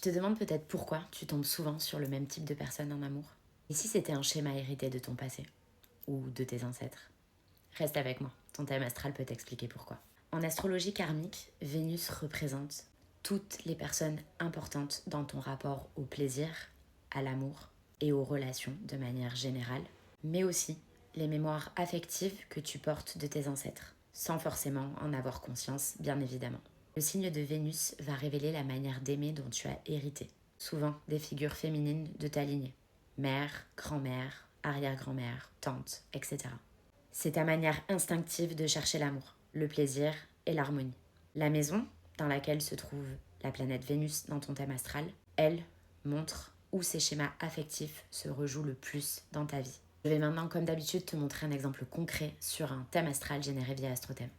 te demandes peut-être pourquoi tu tombes souvent sur le même type de personne en amour. Et si c'était un schéma hérité de ton passé ou de tes ancêtres? Reste avec moi, ton thème astral peut t'expliquer pourquoi. En astrologie karmique, Vénus représente toutes les personnes importantes dans ton rapport au plaisir, à l'amour et aux relations de manière générale, mais aussi les mémoires affectives que tu portes de tes ancêtres, sans forcément en avoir conscience, bien évidemment. Le signe de Vénus va révéler la manière d'aimer dont tu as hérité, souvent des figures féminines de ta lignée, mère, grand-mère, arrière-grand-mère, tante, etc. C'est ta manière instinctive de chercher l'amour, le plaisir et l'harmonie. La maison dans laquelle se trouve la planète Vénus dans ton thème astral, elle montre où ces schémas affectifs se rejouent le plus dans ta vie. Je vais maintenant, comme d'habitude, te montrer un exemple concret sur un thème astral généré via AstroThème.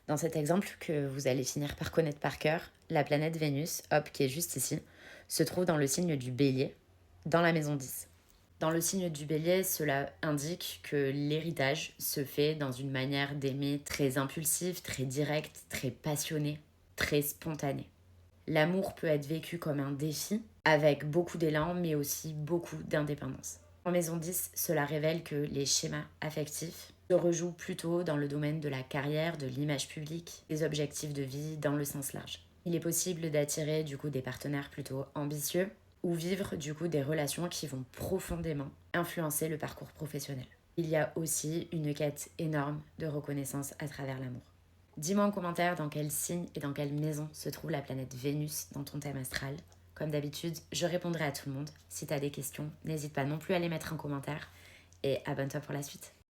Dans cet exemple que vous allez finir par connaître par cœur, la planète Vénus, hop, qui est juste ici, se trouve dans le signe du Bélier, dans la maison 10. Dans le signe du Bélier, cela indique que l'héritage se fait dans une manière d'aimer très impulsive, très directe, très passionnée, très spontanée. L'amour peut être vécu comme un défi, avec beaucoup d'élan, mais aussi beaucoup d'indépendance. En maison 10, cela révèle que les schémas affectifs se rejouent plutôt dans le domaine de la carrière, de l'image publique, des objectifs de vie dans le sens large. Il est possible d'attirer du coup des partenaires plutôt ambitieux ou vivre du coup des relations qui vont profondément influencer le parcours professionnel. Il y a aussi une quête énorme de reconnaissance à travers l'amour. Dis-moi en commentaire dans quel signe et dans quelle maison se trouve la planète Vénus dans ton thème astral. Comme d'habitude, je répondrai à tout le monde. Si tu as des questions, n'hésite pas non plus à les mettre en commentaire et abonne-toi pour la suite.